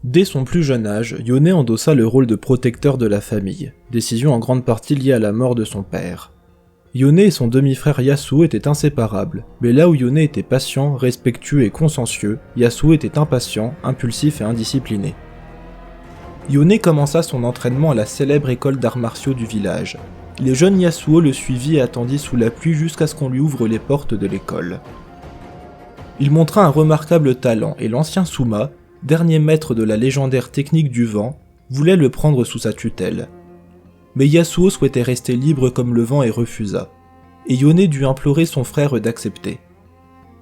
Dès son plus jeune âge, Yone endossa le rôle de protecteur de la famille, décision en grande partie liée à la mort de son père. Yone et son demi-frère Yasuo étaient inséparables, mais là où Yone était patient, respectueux et consciencieux, Yasuo était impatient, impulsif et indiscipliné. Yone commença son entraînement à la célèbre école d'arts martiaux du village. Le jeune Yasuo le suivit et attendit sous la pluie jusqu'à ce qu'on lui ouvre les portes de l'école. Il montra un remarquable talent et l'ancien Suma, dernier maître de la légendaire technique du vent, voulait le prendre sous sa tutelle. Mais Yasuo souhaitait rester libre comme le vent et refusa, et Yone dut implorer son frère d'accepter.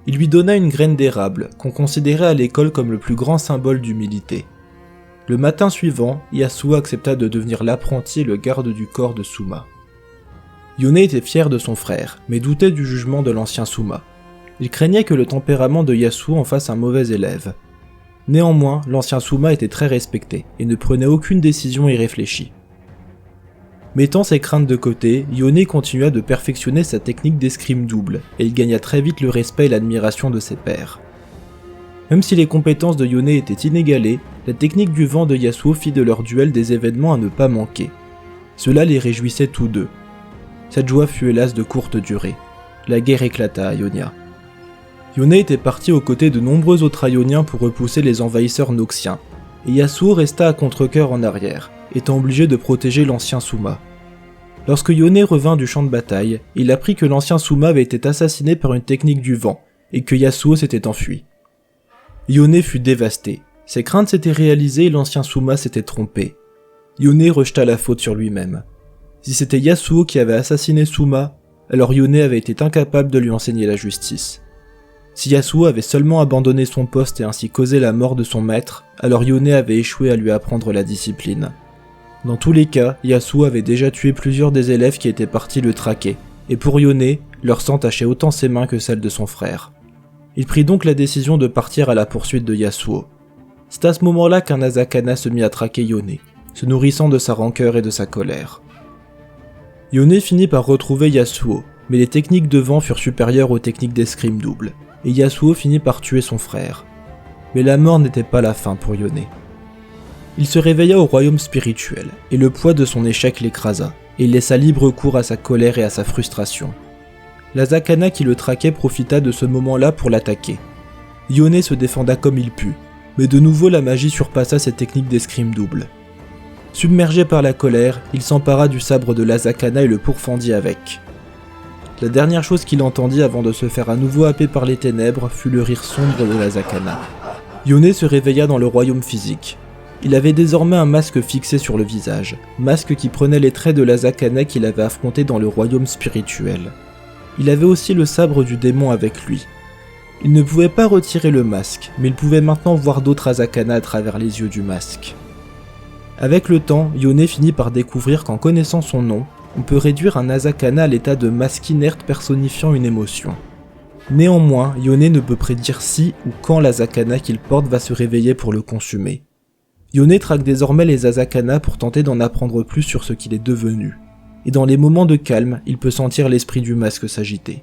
Il lui donna une graine d'érable, qu'on considérait à l'école comme le plus grand symbole d'humilité. Le matin suivant, Yasuo accepta de devenir l'apprenti et le garde du corps de Suma. Yone était fier de son frère, mais doutait du jugement de l'ancien Suma. Il craignait que le tempérament de Yasuo en fasse un mauvais élève. Néanmoins, l'ancien Suma était très respecté, et ne prenait aucune décision irréfléchie. Mettant ses craintes de côté, Yone continua de perfectionner sa technique d'escrime double, et il gagna très vite le respect et l'admiration de ses pairs. Même si les compétences de Yone étaient inégalées, la technique du vent de Yasuo fit de leur duel des événements à ne pas manquer. Cela les réjouissait tous deux. Cette joie fut hélas de courte durée. La guerre éclata à Ionia. Yone était parti aux côtés de nombreux autres Ioniens pour repousser les envahisseurs noxiens, et Yasuo resta à contre-cœur en arrière, étant obligé de protéger l'ancien Suma. Lorsque Yone revint du champ de bataille, il apprit que l'ancien Suma avait été assassiné par une technique du vent, et que Yasuo s'était enfui. Yone fut dévasté, ses craintes s'étaient réalisées et l'ancien Suma s'était trompé. Yone rejeta la faute sur lui-même. Si c'était Yasuo qui avait assassiné Suma, alors Yone avait été incapable de lui enseigner la justice. Si Yasuo avait seulement abandonné son poste et ainsi causé la mort de son maître, alors Yone avait échoué à lui apprendre la discipline. Dans tous les cas, Yasuo avait déjà tué plusieurs des élèves qui étaient partis le traquer, et pour Yone, leur sang tachait autant ses mains que celles de son frère. Il prit donc la décision de partir à la poursuite de Yasuo. C'est à ce moment-là qu'un Asakana se mit à traquer Yone, se nourrissant de sa rancœur et de sa colère. Yone finit par retrouver Yasuo, mais les techniques de vent furent supérieures aux techniques d'escrime double, et Yasuo finit par tuer son frère. Mais la mort n'était pas la fin pour Yone. Il se réveilla au royaume spirituel, et le poids de son échec l'écrasa, et il laissa libre cours à sa colère et à sa frustration. L'Asakana qui le traquait profita de ce moment-là pour l'attaquer. Yone se défenda comme il put, mais de nouveau la magie surpassa ses techniques d'escrime double. Submergé par la colère, il s'empara du sabre de l'Asakana et le pourfendit avec. La dernière chose qu'il entendit avant de se faire à nouveau happer par les ténèbres fut le rire sombre de l'Asakana. Yone se réveilla dans le royaume physique. Il avait désormais un masque fixé sur le visage, masque qui prenait les traits de l'Asakana qu'il avait affronté dans le royaume spirituel. Il avait aussi le sabre du démon avec lui. Il ne pouvait pas retirer le masque, mais il pouvait maintenant voir d'autres Asakana à travers les yeux du masque. Avec le temps, Yone finit par découvrir qu'en connaissant son nom, on peut réduire un Asakana à l'état de masque inerte personnifiant une émotion. Néanmoins, Yone ne peut prédire si ou quand l'Asakana qu'il porte va se réveiller pour le consumer. Yone traque désormais les Asakana pour tenter d'en apprendre plus sur ce qu'il est devenu. Et dans les moments de calme, il peut sentir l'esprit du masque s'agiter.